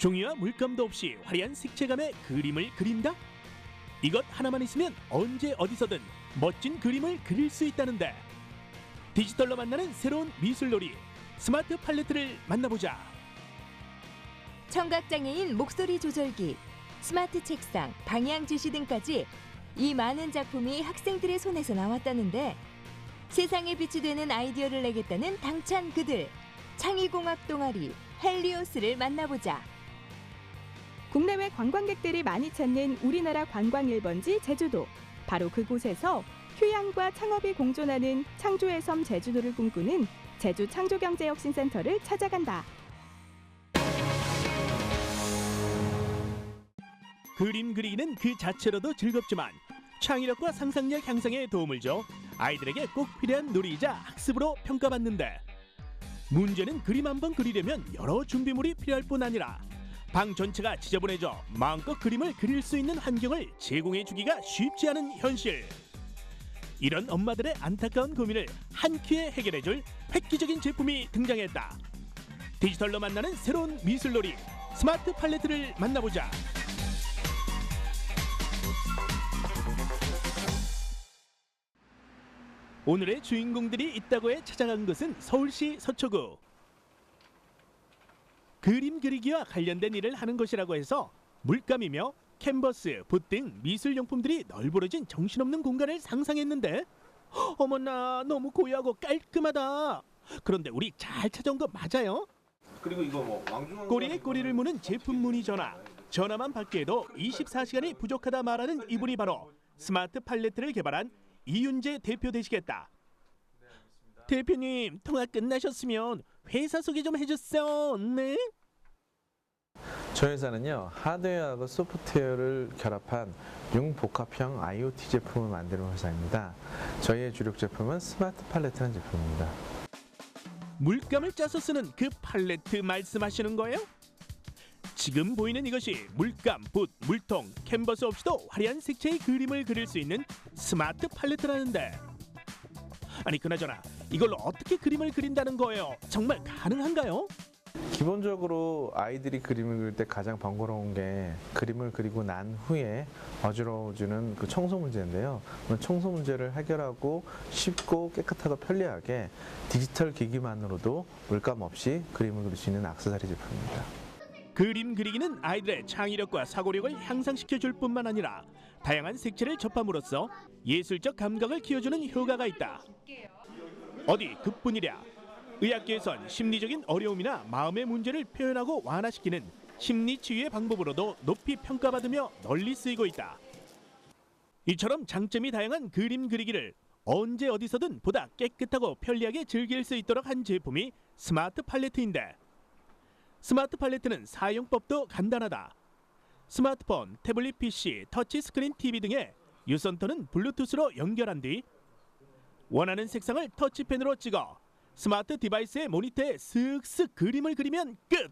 종이와 물감도 없이 화려한 색채감의 그림을 그린다? 이것 하나만 있으면 언제 어디서든 멋진 그림을 그릴 수 있다는데, 디지털로 만나는 새로운 미술놀이 스마트 팔레트를 만나보자. 청각장애인 목소리 조절기, 스마트 책상, 방향 지시 등까지 이 많은 작품이 학생들의 손에서 나왔다는데, 세상에 빛이 되는 아이디어를 내겠다는 당찬 그들, 창의공학 동아리 헬리오스를 만나보자. 국내외 관광객들이 많이 찾는 우리나라 관광 1번지 제주도. 바로 그곳에서 휴양과 창업이 공존하는 창조의 섬 제주도를 꿈꾸는 제주 창조경제혁신센터를 찾아간다. 그림 그리기는 그 자체로도 즐겁지만 창의력과 상상력 향상에 도움을 줘 아이들에게 꼭 필요한 놀이이자 학습으로 평가받는데, 문제는 그림 한 번 그리려면 여러 준비물이 필요할 뿐 아니라 방 전체가 지저분해져 마음껏 그림을 그릴 수 있는 환경을 제공해주기가 쉽지 않은 현실. 이런 엄마들의 안타까운 고민을 한 큐에 해결해줄 획기적인 제품이 등장했다. 디지털로 만나는 새로운 미술놀이 스마트 팔레트를 만나보자. 오늘의 주인공들이 있다고 해 찾아간 곳은 서울시 서초구. 그림 그리기와 관련된 일을 하는 곳이라고 해서 물감이며 캔버스, 붓 등 미술용품들이 널브러진 정신없는 공간을 상상했는데, 어머나 너무 고요하고 깔끔하다. 그런데 우리 잘 찾아온 거 맞아요? 그리고 이거 뭐 왕중왕 꼬리에 꼬리를 무는 제품 문의 전화만 받기에도 24시간이 부족하다 말하는 이분이 바로 스마트 팔레트를 개발한 이윤재 대표 되시겠다. 대표님, 통화 끝나셨으면 회사 소개 좀 해주세요. 네? 저희 회사는요, 하드웨어하고 소프트웨어를 결합한 융복합형 IoT 제품을 만드는 회사입니다. 저희의 주력 제품은 스마트 팔레트라는 제품입니다. 물감을 짜서 쓰는 그 팔레트 말씀하시는 거예요? 지금 보이는 이것이 물감, 붓, 물통, 캔버스 없이도 화려한 색채의 그림을 그릴 수 있는 스마트 팔레트라는데, 아니 그나저나 이걸로 어떻게 그림을 그린다는 거예요? 정말 가능한가요? 기본적으로 아이들이 그림을 그릴 때 가장 번거로운 게 그림을 그리고 난 후에 어지러워지는 그 청소 문제인데요. 청소 문제를 해결하고 쉽고 깨끗하고 편리하게 디지털 기기만으로도 물감 없이 그림을 그릴 수 있는 액세서리 제품입니다. 그림 그리기는 아이들의 창의력과 사고력을 향상시켜줄 뿐만 아니라 다양한 색채를 접함으로써 예술적 감각을 키워주는 효과가 있다. 어디 그뿐이랴. 의학계에선 심리적인 어려움이나 마음의 문제를 표현하고 완화시키는 심리치유의 방법으로도 높이 평가받으며 널리 쓰이고 있다. 이처럼 장점이 다양한 그림 그리기를 언제 어디서든 보다 깨끗하고 편리하게 즐길 수 있도록 한 제품이 스마트 팔레트인데, 스마트 팔레트는 사용법도 간단하다. 스마트폰, 태블릿 PC, 터치스크린 TV 등의 유선 또는 블루투스로 연결한 뒤 원하는 색상을 터치펜으로 찍어 스마트 디바이스의 모니터에 쓱쓱 그림을 그리면 끝!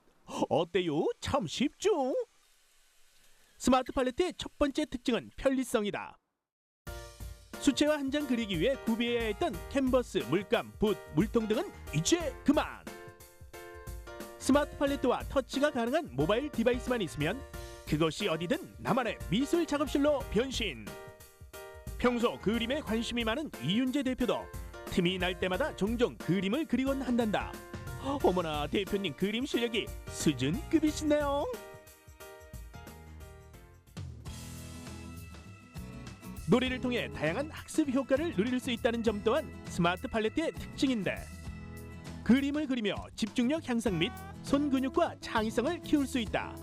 어때요? 참 쉽죠? 스마트 팔레트의 첫 번째 특징은 편리성이다. 수채화 한 장 그리기 위해 구비해야 했던 캔버스, 물감, 붓, 물통 등은 이제 그만! 스마트 팔레트와 터치가 가능한 모바일 디바이스만 있으면 그것이 어디든 나만의 미술 작업실로 변신! 평소 그림에 관심이 많은 이윤재 대표도 틈이 날 때마다 종종 그림을 그리곤 한단다. 어머나, 대표님 그림 실력이 수준급이시네요. 놀이를 통해 다양한 학습 효과를 누릴 수 있다는 점 또한 스마트 팔레트의 특징인데, 그림을 그리며 집중력 향상 및 손근육과 창의성을 키울 수 있다.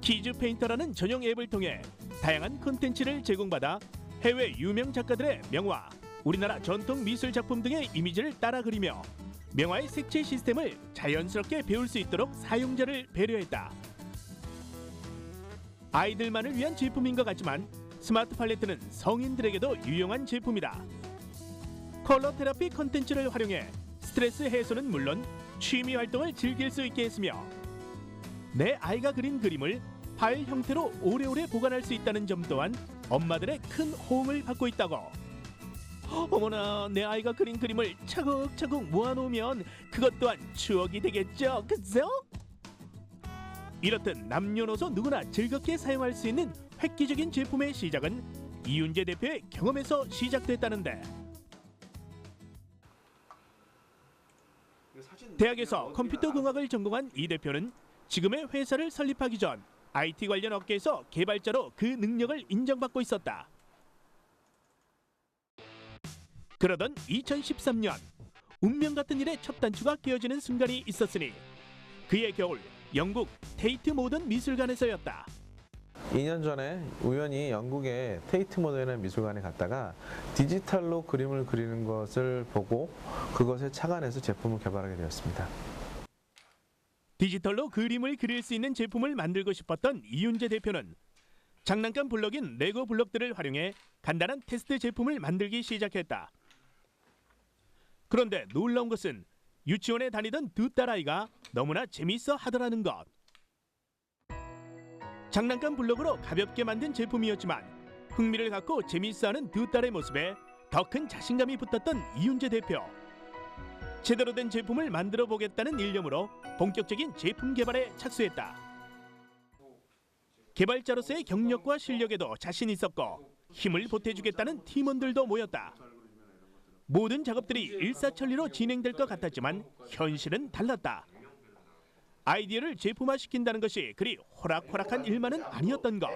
키즈 페인터라는 전용 앱을 통해 다양한 콘텐츠를 제공받아 해외 유명 작가들의 명화, 우리나라 전통 미술 작품 등의 이미지를 따라 그리며 명화의 색채 시스템을 자연스럽게 배울 수 있도록 사용자를 배려했다. 아이들만을 위한 제품인 것 같지만 스마트 팔레트는 성인들에게도 유용한 제품이다. 컬러 테라피 콘텐츠를 활용해 스트레스 해소는 물론 취미 활동을 즐길 수 있게 했으며, 내 아이가 그린 그림을 파일 형태로 오래오래 보관할 수 있다는 점 또한 엄마들의 큰 호응을 받고 있다고. 어머나, 내 아이가 그린 그림을 차곡차곡 모아놓으면 그것 또한 추억이 되겠죠, 그죠? 이렇듯 남녀노소 누구나 즐겁게 사용할 수 있는 획기적인 제품의 시작은 이윤재 대표의 경험에서 시작됐다는데, 대학에서 컴퓨터 공학을 전공한 이 대표는 지금의 회사를 설립하기 전 IT 관련 업계에서 개발자로 그 능력을 인정받고 있었다. 그러던 2013년 운명 같은 일에 첫 단추가 끼어지는 순간이 있었으니 그의 겨울 영국 테이트 모던 미술관에서였다. 2년 전에 우연히 영국의 테이트 모던이라는 미술관에 갔다가 디지털로 그림을 그리는 것을 보고 그것에 착안해서 제품을 개발하게 되었습니다. 디지털로 그림을 그릴 수 있는 제품을 만들고 싶었던 이윤재 대표는 장난감 블럭인 레고 블럭들을 활용해 간단한 테스트 제품을 만들기 시작했다. 그런데 놀라운 것은 유치원에 다니던 두 딸아이가 너무나 재미있어 하더라는 것. 장난감 블럭으로 가볍게 만든 제품이었지만 흥미를 갖고 재미있어하는 두 딸의 모습에 더 큰 자신감이 붙었던 이윤재 대표. 제대로 된 제품을 만들어 보겠다는 일념으로 본격적인 제품 개발에 착수했다. 개발자로서의 경력과 실력에도 자신 있었고 힘을 보태주겠다는 팀원들도 모였다. 모든 작업들이 일사천리로 진행될 것 같았지만 현실은 달랐다. 아이디어를 제품화시킨다는 것이 그리 호락호락한 일만은 아니었던 것.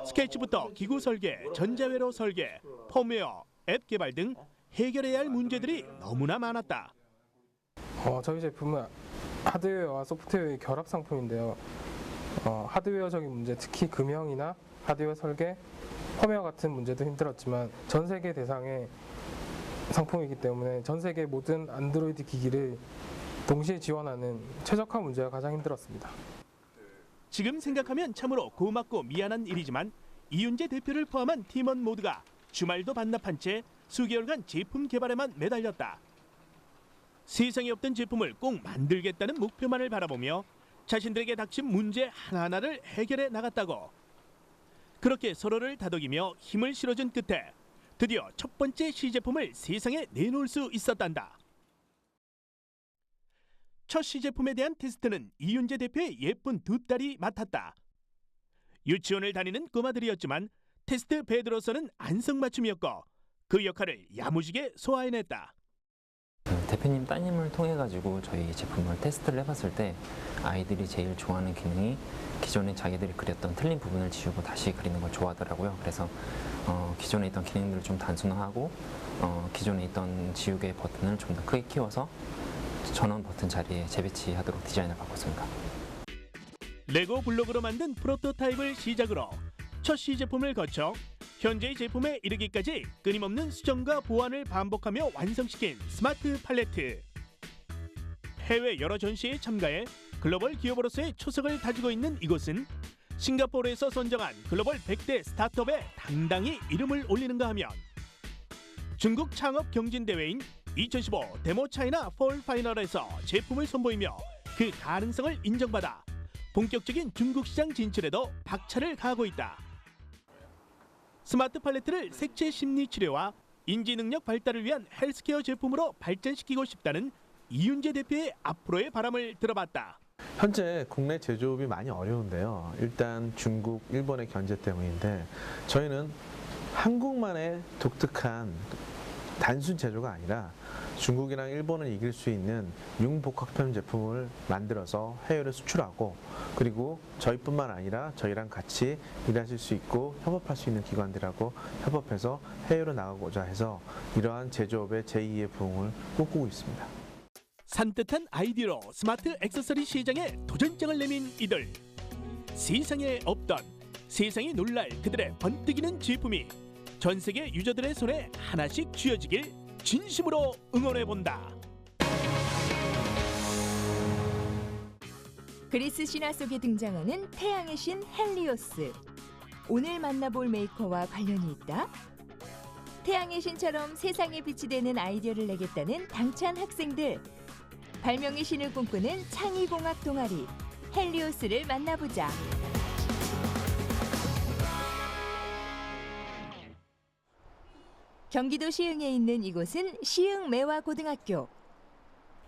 스케치부터 기구 설계, 전자회로 설계, 펌웨어, 앱 개발 등 해결해야 할 문제들이 너무나 많았다. 저희 제품은 하드웨어와 소프트웨어의 결합 상품인데요. 하드웨어적인 문제, 특히 금형이나 하드웨어 설계, 펌웨어 같은 문제도 힘들었지만 전 세계 대상의 상품이기 때문에 전 세계 모든 안드로이드 기기를 동시에 지원하는 최적화 문제가 가장 힘들었습니다. 지금 생각하면 참으로 고맙고 미안한 일이지만 이윤재 대표를 포함한 팀원 모두가 주말도 반납한 채 수개월간 제품 개발에만 매달렸다. 세상에 없던 제품을 꼭 만들겠다는 목표만을 바라보며 자신들에게 닥친 문제 하나하나를 해결해 나갔다고. 그렇게 서로를 다독이며 힘을 실어준 끝에 드디어 첫 번째 시제품을 세상에 내놓을 수 있었단다. 첫 시제품에 대한 테스트는 이윤재 대표의 예쁜 두 딸이 맡았다. 유치원을 다니는 꼬마들이었지만 테스트 베드로서는 안성맞춤이었고 그 역할을 야무지게 소화해냈다. 대표님 따님을 통해 가지고 저희 제품을 테스트를 해봤을 때 아이들이 제일 좋아하는 기능이 기존에 자기들이 그렸던 틀린 부분을 지우고 다시 그리는 걸 좋아하더라고요. 그래서 기존에 있던 기능들을 좀 단순화하고 기존에 있던 지우개 버튼을 좀 더 크게 키워서 전원 버튼 자리에 재배치하도록 디자인을 바꿨습니다. 레고 블록으로 만든 프로토타입을 시작으로 첫 시제품을 거쳐 현재의 제품에 이르기까지 끊임없는 수정과 보완을 반복하며 완성시킨 스마트 팔레트. 해외 여러 전시에 참가해 글로벌 기업으로서의 초석을 다지고 있는 이곳은 싱가포르에서 선정한 글로벌 100대 스타트업에 당당히 이름을 올리는가 하면 중국 창업 경진대회인 2015 데모 차이나 폴 파이널에서 제품을 선보이며 그 가능성을 인정받아 본격적인 중국 시장 진출에도 박차를 가하고 있다. 스마트 팔레트를 색채 심리 치료와 인지 능력 발달을 위한 헬스케어 제품으로 발전시키고 싶다는 이윤재 대표의 앞으로의 바람을 들어봤다. 현재 국내 제조업이 많이 어려운데요. 일단 중국, 일본의 견제 때문인데 저희는 한국만의 독특한 단순 제조가 아니라 중국이랑 일본을 이길 수 있는 융복합형 제품을 만들어서 해외로 수출하고 그리고 저희뿐만 아니라 저희랑 같이 일하실 수 있고 협업할 수 있는 기관들하고 협업해서 해외로 나가고자 해서 이러한 제조업의 제2의 부흥을 꿈꾸고 있습니다. 산뜻한 아이디어로 스마트 액세서리 시장에 도전장을 내민 이들. 세상에 없던, 세상이 놀랄 그들의 번뜩이는 제품이 전 세계 유저들의 손에 하나씩 쥐어지길 진심으로 응원해본다. 그리스 신화 속에 등장하는 태양의 신 헬리오스. 오늘 만나볼 메이커와 관련이 있다. 태양의 신처럼 세상에 빛이 되는 아이디어를 내겠다는 당찬 학생들. 발명의 신을 꿈꾸는 창의공학 동아리 헬리오스를 만나보자. 경기도 시흥에 있는 이곳은 시흥 매화고등학교.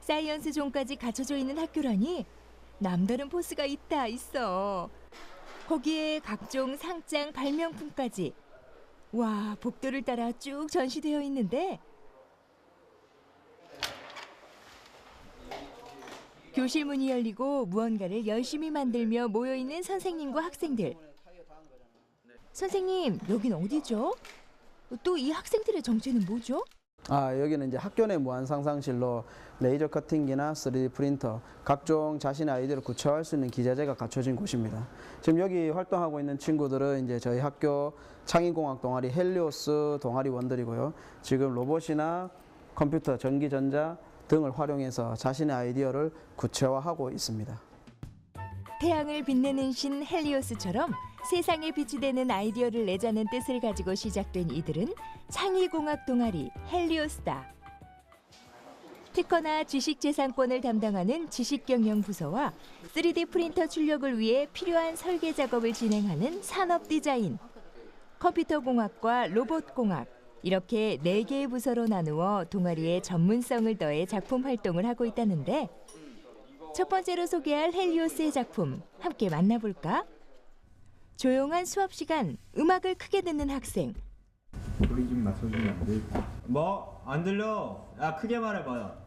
사이언스 존까지 갖춰져 있는 학교라니 남다른 포스가 있어. 거기에 각종 상장 발명품까지. 와, 복도를 따라 쭉 전시되어 있는데 교실 문이 열리고 무언가를 열심히 만들며 모여있는 선생님과 학생들. 선생님, 여긴 어디죠? 또 이 학생들의 정체는 뭐죠? 여기는 이제 학교 내 무한 상상실로 레이저 커팅기나 3D 프린터, 각종 자신의 아이디어를 구체화할 수 있는 기자재가 갖춰진 곳입니다. 지금 여기 활동하고 있는 친구들은 이제 저희 학교 창의공학 동아리 헬리오스 동아리원들이고요. 지금 로봇이나 컴퓨터, 전기전자 등을 활용해서 자신의 아이디어를 구체화하고 있습니다. 태양을 빛내는 신 헬리오스처럼 세상에 빛이 되는 아이디어를 내자는 뜻을 가지고 시작된 이들은 창의공학 동아리 헬리오스다. 특허나 지식재산권을 담당하는 지식경영부서와 3D 프린터 출력을 위해 필요한 설계 작업을 진행하는 산업디자인, 컴퓨터공학과 로봇공학, 이렇게 4개의 부서로 나누어 동아리의 전문성을 더해 작품 활동을 하고 있다는데 첫 번째로 소개할 헬리오스의 작품 함께 만나볼까? 조용한 수업 시간, 음악을 크게 듣는 학생. 소리 좀 낮춰주면 안 될까? 뭐? 안 들려? 야, 크게 말해봐요.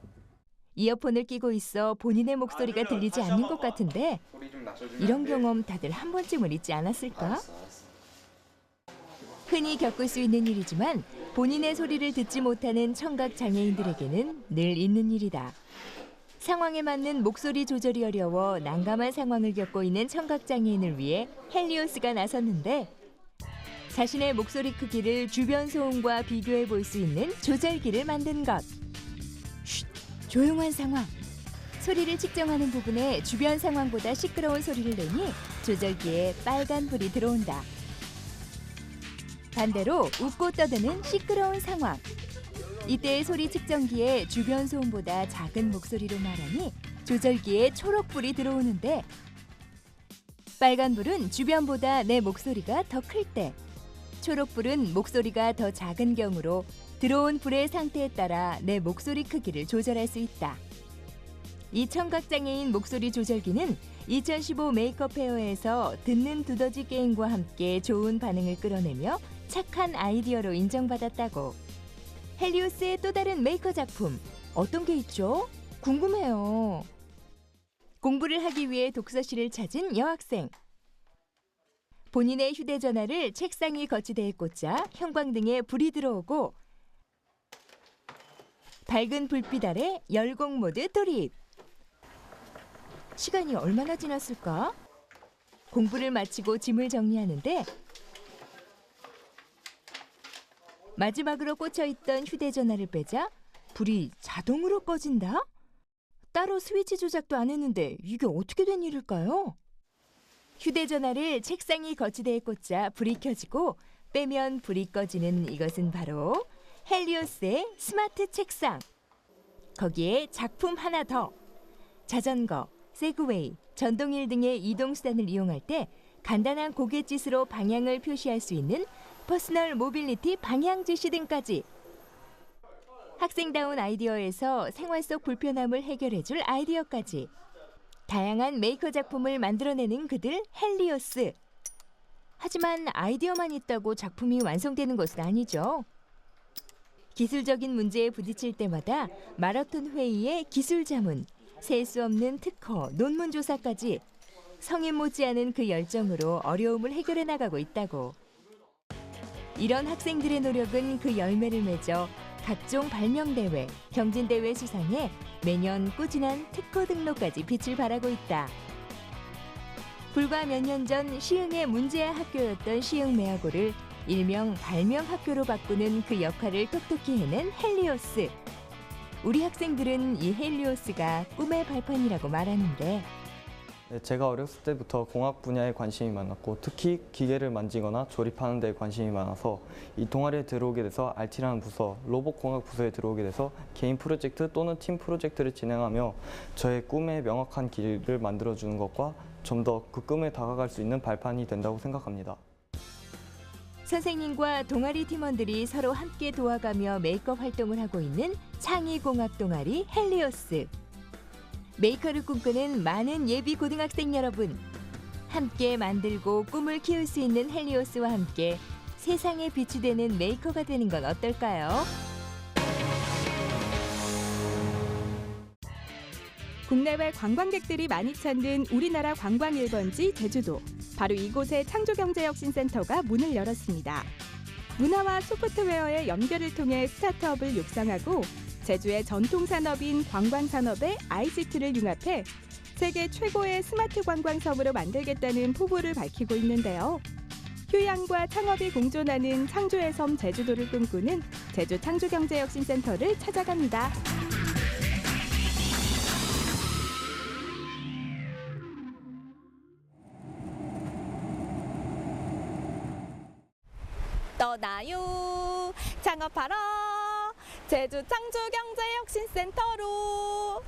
이어폰을 끼고 있어 본인의 목소리가 들리지 않는 것 같은데 이런 경험 다들 한 번쯤은 있지 않았을까? 흔히 겪을 수 있는 일이지만 본인의 소리를 듣지 못하는 청각 장애인들에게는 늘 있는 일이다. 상황에 맞는 목소리 조절이 어려워 난감한 상황을 겪고 있는 청각 장애인을 위해 헬리오스가 나섰는데 자신의 목소리 크기를 주변 소음과 비교해 볼 수 있는 조절기를 만든 것. 쉿, 조용한 상황. 소리를 측정하는 부분에 주변 상황보다 시끄러운 소리를 내니 조절기에 빨간 불이 들어온다. 반대로 웃고 떠드는 시끄러운 상황. 이때 소리 측정기에 주변 소음보다 작은 목소리로 말하니 조절기에 초록불이 들어오는데 빨간불은 주변보다 내 목소리가 더 클 때, 초록불은 목소리가 더 작은 경우로 들어온 불의 상태에 따라 내 목소리 크기를 조절할 수 있다. 이 청각장애인 목소리 조절기는 2015 메이크업 페어에서 듣는 두더지 게임과 함께 좋은 반응을 끌어내며 착한 아이디어로 인정받았다고. 헬리오스의 또 다른 메이커 작품, 어떤 게 있죠? 궁금해요. 공부를 하기 위해 독서실을 찾은 여학생. 본인의 휴대전화를 책상 위 거치대에 꽂자 형광등에 불이 들어오고 밝은 불빛 아래 열공 모드 돌입. 시간이 얼마나 지났을까? 공부를 마치고 짐을 정리하는데 마지막으로 꽂혀있던 휴대전화를 빼자 불이 자동으로 꺼진다? 따로 스위치 조작도 안 했는데 이게 어떻게 된 일일까요? 휴대전화를 책상 위 거치대에 꽂자 불이 켜지고 빼면 불이 꺼지는 이것은 바로 헬리오스의 스마트 책상. 거기에 작품 하나 더. 자전거, 세그웨이, 전동일 등의 이동수단을 이용할 때 간단한 고갯짓으로 방향을 표시할 수 있는 퍼스널 모빌리티 방향 지시 등까지. 학생다운 아이디어에서 생활 속 불편함을 해결해줄 아이디어까지. 다양한 메이커 작품을 만들어내는 그들 헬리오스. 하지만 아이디어만 있다고 작품이 완성되는 것은 아니죠. 기술적인 문제에 부딪힐 때마다 마라톤 회의에 기술 자문, 셀 수 없는 특허, 논문 조사까지 성인 못지않은 그 열정으로 어려움을 해결해 나가고 있다고. 이런 학생들의 노력은 그 열매를 맺어 각종 발명대회, 경진대회 수상에 매년 꾸준한 특허 등록까지 빛을 발하고 있다. 불과 몇 년 전 시흥의 문제아 학교였던 시흥매화고를 일명 발명학교로 바꾸는 그 역할을 똑똑히 해낸 헬리오스. 우리 학생들은 이 헬리오스가 꿈의 발판이라고 말하는데 네, 제가 어렸을 때부터 공학 분야에 관심이 많았고 특히 기계를 만지거나 조립하는 데 관심이 많아서 이 동아리에 들어오게 돼서 RT라는 부서, 로봇공학 부서에 들어오게 돼서 개인 프로젝트 또는 팀 프로젝트를 진행하며 저의 꿈의 명확한 길을 만들어주는 것과 좀 더 그 꿈에 다가갈 수 있는 발판이 된다고 생각합니다. 선생님과 동아리 팀원들이 서로 함께 도와가며 메이크업 활동을 하고 있는 창의공학 동아리 헬리오스. 메이커를 꿈꾸는 많은 예비 고등학생 여러분, 함께 만들고 꿈을 키울 수 있는 헬리오스와 함께 세상에 빛이 되는 메이커가 되는 건 어떨까요? 국내외 관광객들이 많이 찾는 우리나라 관광 1번지 제주도. 바로 이곳에 창조경제혁신센터가 문을 열었습니다. 문화와 소프트웨어의 연결을 통해 스타트업을 육성하고 제주의 전통산업인 관광산업에 ICT를 융합해 세계 최고의 스마트 관광섬으로 만들겠다는 포부를 밝히고 있는데요. 휴양과 창업이 공존하는 창조의 섬 제주도를 꿈꾸는 제주 창조경제혁신센터를 찾아갑니다. 떠나요 창업하러 제주 창조경제혁신센터로.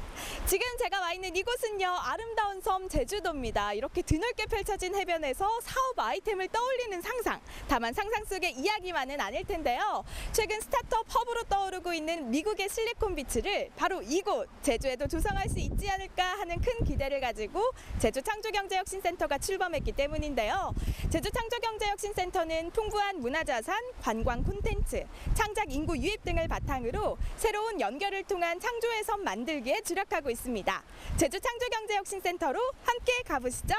지금 제가 와 있는 이곳은요, 아름다운 섬 제주도입니다. 이렇게 드넓게 펼쳐진 해변에서 사업 아이템을 떠올리는 상상, 다만 상상 속의 이야기만은 아닐 텐데요. 최근 스타트업 허브로 떠오르고 있는 미국의 실리콘비치를 바로 이곳 제주에도 조성할 수 있지 않을까 하는 큰 기대를 가지고 제주 창조경제혁신센터가 출범했기 때문인데요. 제주 창조경제혁신센터는 풍부한 문화자산, 관광 콘텐츠, 창작 인구 유입 등을 바탕으로 새로운 연결을 통한 창조의 섬 만들기에 주력하고 있습니다. 제주 창조경제혁신센터로 함께 가보시죠.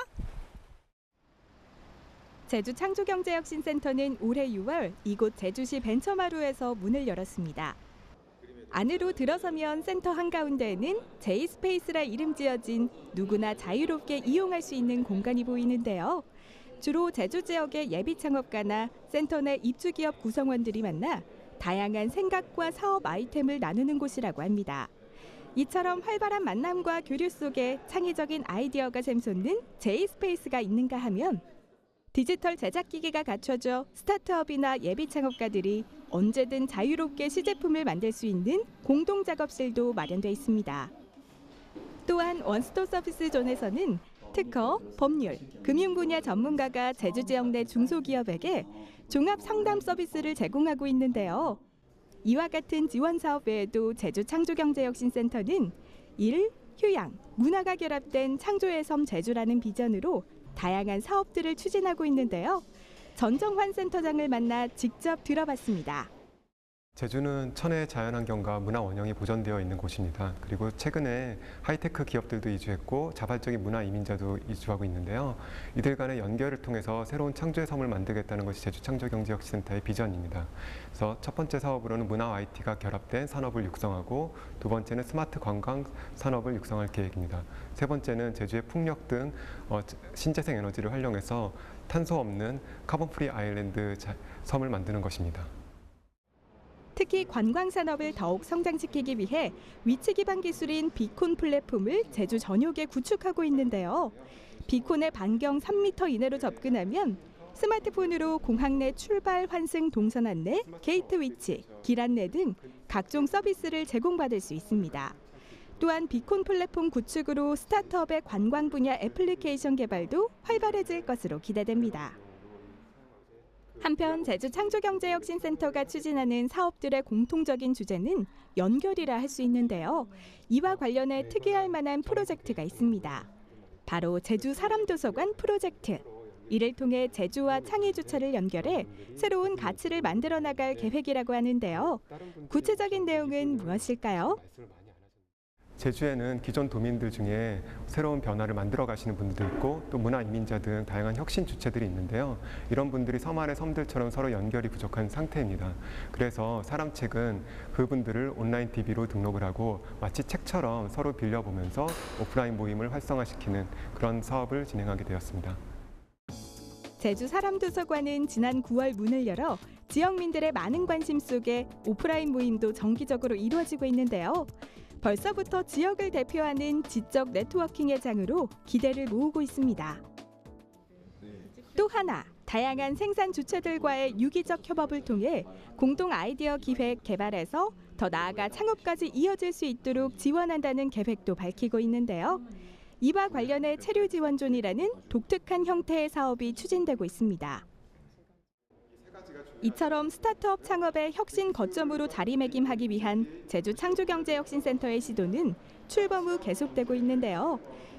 제주 창조경제혁신센터는 올해 6월 이곳 제주시 벤처마루에서 문을 열었습니다. 안으로 들어서면 센터 한가운데에는 제이스페이스라 이름 지어진 누구나 자유롭게 이용할 수 있는 공간이 보이는데요. 주로 제주 지역의 예비 창업가나 센터 내 입주기업 구성원들이 만나 다양한 생각과 사업 아이템을 나누는 곳이라고 합니다. 이처럼 활발한 만남과 교류 속에 창의적인 아이디어가 샘솟는 제이스페이스가 있는가 하면 디지털 제작기기가 갖춰져 스타트업이나 예비 창업가들이 언제든 자유롭게 시제품을 만들 수 있는 공동작업실도 마련돼 있습니다. 또한 원스톱 서비스 존에서는 특허, 법률, 금융 분야 전문가가 제주 지역 내 중소기업에게 종합 상담 서비스를 제공하고 있는데요. 이와 같은 지원 사업 외에도 제주 창조경제혁신센터는 일, 휴양, 문화가 결합된 창조의 섬 제주라는 비전으로 다양한 사업들을 추진하고 있는데요. 전정환 센터장을 만나 직접 들어봤습니다. 제주는 천혜의 자연환경과 문화 원형이 보존되어 있는 곳입니다. 그리고 최근에 하이테크 기업들도 이주했고 자발적인 문화 이민자도 이주하고 있는데요. 이들 간의 연결을 통해서 새로운 창조의 섬을 만들겠다는 것이 제주 창조경제혁신센터의 비전입니다. 그래서 첫 번째 사업으로는 문화와 IT가 결합된 산업을 육성하고, 두 번째는 스마트 관광 산업을 육성할 계획입니다. 세 번째는 제주의 풍력 등 신재생 에너지를 활용해서 탄소 없는 카본 프리 아일랜드 섬을 만드는 것입니다. 특히 관광 산업을 더욱 성장시키기 위해 위치 기반 기술인 비콘 플랫폼을 제주 전역에 구축하고 있는데요. 비콘의 반경 3m 이내로 접근하면 스마트폰으로 공항 내 출발, 환승, 동선 안내, 게이트 위치, 길 안내 등 각종 서비스를 제공받을 수 있습니다. 또한 비콘 플랫폼 구축으로 스타트업의 관광 분야 애플리케이션 개발도 활발해질 것으로 기대됩니다. 한편 제주 창조경제혁신센터가 추진하는 사업들의 공통적인 주제는 연결이라 할 수 있는데요. 이와 관련해 특이할 만한 프로젝트가 있습니다. 바로 제주 사람도서관 프로젝트. 이를 통해 제주와 창의주차를 연결해 새로운 가치를 만들어 나갈 계획이라고 하는데요. 구체적인 내용은 무엇일까요? 제주에는 기존 도민들 중에 새로운 변화를 만들어 가시는 분들도 있고, 또 문화 이민자 등 다양한 혁신 주체들이 있는데요. 이런 분들이 섬 안의 섬들처럼 서로 연결이 부족한 상태입니다. 그래서 사람책은 그분들을 온라인 DB로 등록을 하고 마치 책처럼 서로 빌려보면서 오프라인 모임을 활성화시키는 그런 사업을 진행하게 되었습니다. 제주 사람도서관은 지난 9월 문을 열어 지역민들의 많은 관심 속에 오프라인 모임도 정기적으로 이루어지고 있는데요. 벌써부터 지역을 대표하는 지적 네트워킹의 장으로 기대를 모으고 있습니다. 또 하나, 다양한 생산 주체들과의 유기적 협업을 통해 공동 아이디어 기획 개발에서 더 나아가 창업까지 이어질 수 있도록 지원한다는 계획도 밝히고 있는데요. 이와 관련해 체류지원존이라는 독특한 형태의 사업이 추진되고 있습니다. 세 가지가 이처럼 스타트업 창업의 혁신 거점으로 자리매김하기 위한 제주 창조경제혁신센터의 시도는 출범 후 계속되고 있는데요.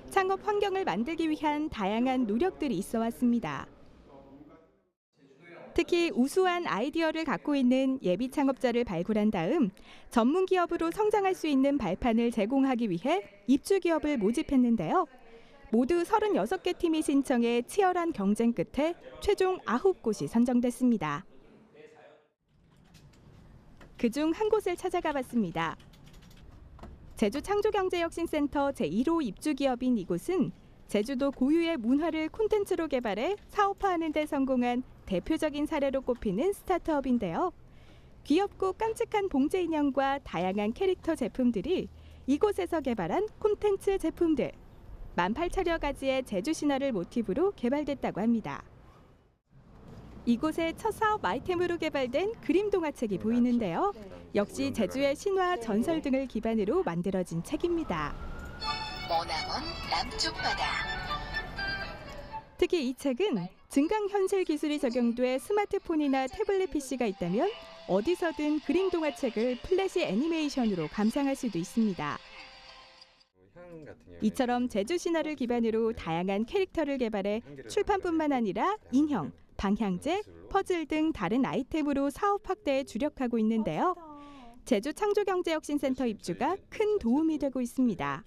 창업 환경을 만들기 위한 다양한 노력들이 있어 왔습니다. 특히 우수한 아이디어를 갖고 있는 예비 창업자를 발굴한 다음 전문 기업으로 성장할 수 있는 발판을 제공하기 위해 입주 기업을 모집했는데요. 모두 36개 팀이 신청해 치열한 경쟁 끝에 최종 9곳이 선정됐습니다. 그중 한 곳을 찾아가 봤습니다. 제주 창조경제혁신센터 제1호 입주 기업인 이곳은 제주도 고유의 문화를 콘텐츠로 개발해 사업화하는 데 성공한 대표적인 사례로 꼽히는 스타트업인데요. 귀엽고 깜찍한 봉제 인형과 다양한 캐릭터 제품들이 이곳에서 개발한 콘텐츠 제품들 18,000여 가지의 제주 신화를 모티브로 개발됐다고 합니다. 이곳의 첫 사업 아이템으로 개발된 그림 동화책이 보이는데요. 역시 제주의 신화, 전설 등을 기반으로 만들어진 책입니다. 머나먼 남쪽 바다. 특히 이 책은 증강현실 기술이 적용돼 스마트폰이나 태블릿 PC가 있다면 어디서든 그림 동화책을 플래시 애니메이션으로 감상할 수도 있습니다. 이처럼 제주 신화를 기반으로 다양한 캐릭터를 개발해 출판뿐만 아니라 인형, 방향제, 퍼즐 등 다른 아이템으로 사업 확대에 주력하고 있는데요. 제주 창조경제혁신센터 입주가 큰 도움이 되고 있습니다.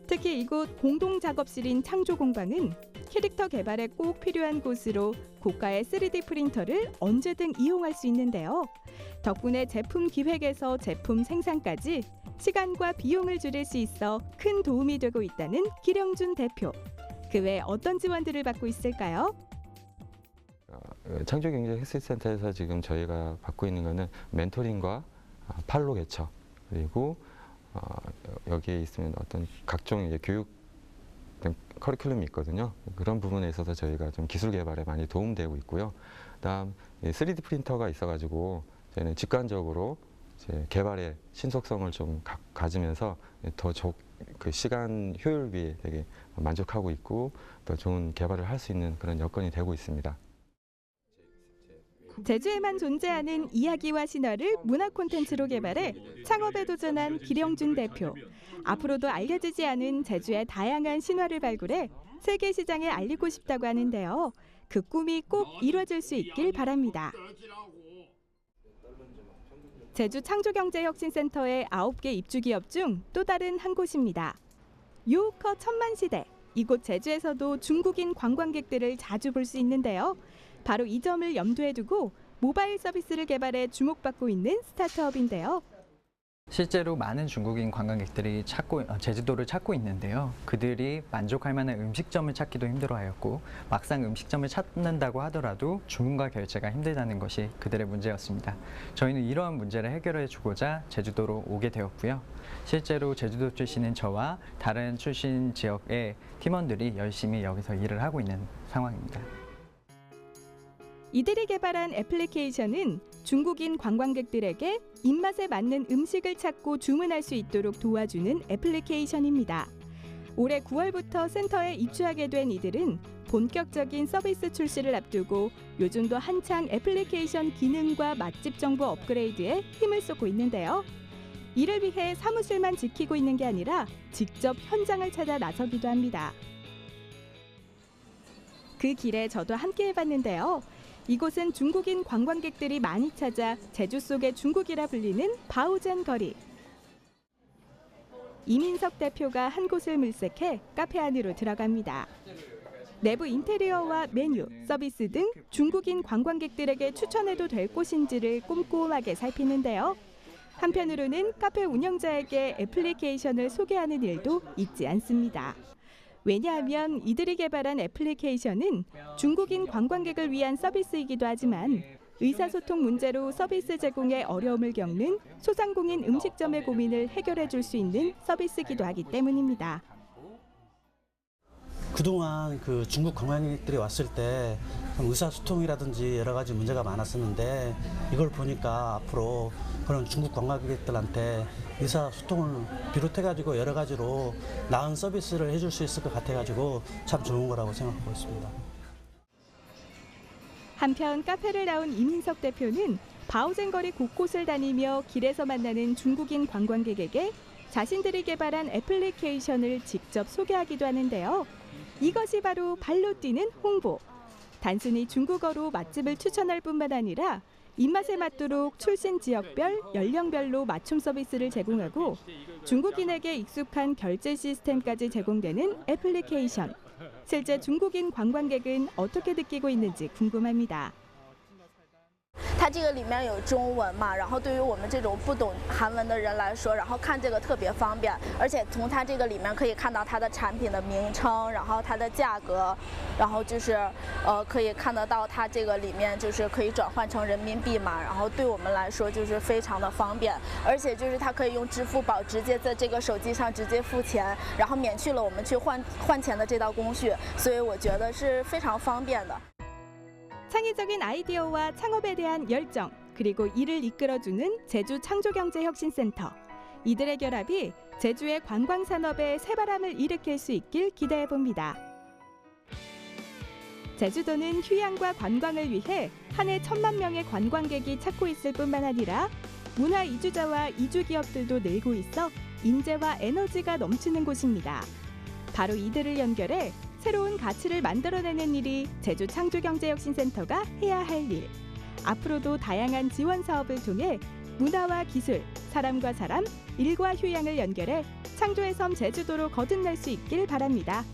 특히 이곳 공동작업실인 창조공방은 캐릭터 개발에 꼭 필요한 곳으로 고가의 3D 프린터를 언제든 이용할 수 있는데요. 덕분에 제품 기획에서 제품 생산까지 시간과 비용을 줄일 수 있어 큰 도움이 되고 있다는 기령준 대표. 그 외 어떤 지원들을 받고 있을까요? 창조경제혁신센터에서 지금 저희가 받고 있는 것은 멘토링과 판로 개척, 그리고 여기에 있으면 어떤 각종 이제 교육 커리큘럼이 있거든요. 그런 부분에 있어서 저희가 좀 기술 개발에 많이 도움되고 있고요. 그다음 3D 프린터가 있어가지고 저희는 직관적으로 이제 개발의 신속성을 좀 가지면서 더 그 시간 효율비에 되게 만족하고 있고 더 좋은 개발을 할 수 있는 그런 여건이 되고 있습니다. 제주에만 존재하는 이야기와 신화를 문화 콘텐츠로 개발해 창업에 도전한 기령준 대표. 앞으로도 알려지지 않은 제주의 다양한 신화를 발굴해 세계 시장에 알리고 싶다고 하는데요. 그 꿈이 꼭 이루어질 수 있길 바랍니다. 제주 창조경제혁신센터의 9개 입주기업 중 또 다른 한 곳입니다. 요커 천만시대. 이곳 제주에서도 중국인 관광객들을 자주 볼 수 있는데요. 바로 이 점을 염두에 두고 모바일 서비스를 개발해 주목받고 있는 스타트업인데요. 실제로 많은 중국인 관광객들이 제주도를 찾고 있는데요. 그들이 만족할 만한 음식점을 찾기도 힘들어하였고 막상 음식점을 찾는다고 하더라도 주문과 결제가 힘들다는 것이 그들의 문제였습니다. 저희는 이러한 문제를 해결해 주고자 제주도로 오게 되었고요. 실제로 제주도 출신인 저와 다른 출신 지역의 팀원들이 열심히 여기서 일을 하고 있는 상황입니다. 이들이 개발한 애플리케이션은 중국인 관광객들에게 입맛에 맞는 음식을 찾고 주문할 수 있도록 도와주는 애플리케이션입니다. 올해 9월부터 센터에 입주하게 된 이들은 본격적인 서비스 출시를 앞두고 요즘도 한창 애플리케이션 기능과 맛집 정보 업그레이드에 힘을 쏟고 있는데요. 이를 위해 사무실만 지키고 있는 게 아니라 직접 현장을 찾아 나서기도 합니다. 그 길에 저도 함께 해봤는데요. 이곳은 중국인 관광객들이 많이 찾아 제주 속의 중국이라 불리는 바오젠 거리. 이민석 대표가 한 곳을 물색해 카페 안으로 들어갑니다. 내부 인테리어와 메뉴, 서비스 등 중국인 관광객들에게 추천해도 될 곳인지를 꼼꼼하게 살피는데요. 한편으로는 카페 운영자에게 애플리케이션을 소개하는 일도 잊지 않습니다. 왜냐하면 이들이 개발한 애플리케이션은 중국인 관광객을 위한 서비스이기도 하지만 의사소통 문제로 서비스 제공에 어려움을 겪는 소상공인 음식점의 고민을 해결해 줄 수 있는 서비스이기도 하기 때문입니다. 그동안 그 중국 관광객들이 왔을 때 의사소통이라든지 여러 가지 문제가 많았었는데 이걸 보니까 앞으로 그런 중국 관광객들한테 의사소통을 비롯해가지고 여러 가지로 나은 서비스를 해줄 수 있을 것 같아가지고 참 좋은 거라고 생각하고 있습니다. 한편 카페를 나온 이민석 대표는 바오젠 거리 곳곳을 다니며 길에서 만나는 중국인 관광객에게 자신들이 개발한 애플리케이션을 직접 소개하기도 하는데요. 이것이 바로 발로 뛰는 홍보. 단순히 중국어로 맛집을 추천할 뿐만 아니라 입맛에 맞도록 출신 지역별, 연령별로 맞춤 서비스를 제공하고 중국인에게 익숙한 결제 시스템까지 제공되는 애플리케이션. 실제 중국인 관광객은 어떻게 느끼고 있는지 궁금합니다. 它这个里面有中文嘛，然后对于我们这种不懂韩文的人来说，然后看这个特别方便，而且从它这个里面可以看到它的产品的名称，然后它的价格，然后就是可以看得到它这个里面就是可以转换成人民币嘛，然后对我们来说就是非常的方便，而且就是它可以用支付宝直接在这个手机上直接付钱，然后免去了我们去换钱的这道工序，所以我觉得是非常方便的。 창의적인 아이디어와 창업에 대한 열정, 그리고 이를 이끌어주는 제주 창조경제혁신센터. 이들의 결합이 제주의 관광산업에 새바람을 일으킬 수 있길 기대해봅니다. 제주도는 휴양과 관광을 위해 한 해 1,000만 명의 관광객이 찾고 있을 뿐만 아니라 문화 이주자와 이주 기업들도 늘고 있어 인재와 에너지가 넘치는 곳입니다. 바로 이들을 연결해 새로운 가치를 만들어내는 일이 제주 창조경제혁신센터가 해야 할 일. 앞으로도 다양한 지원 사업을 통해 문화와 기술, 사람과 사람, 일과 휴양을 연결해 창조의 섬 제주도로 거듭날 수 있길 바랍니다.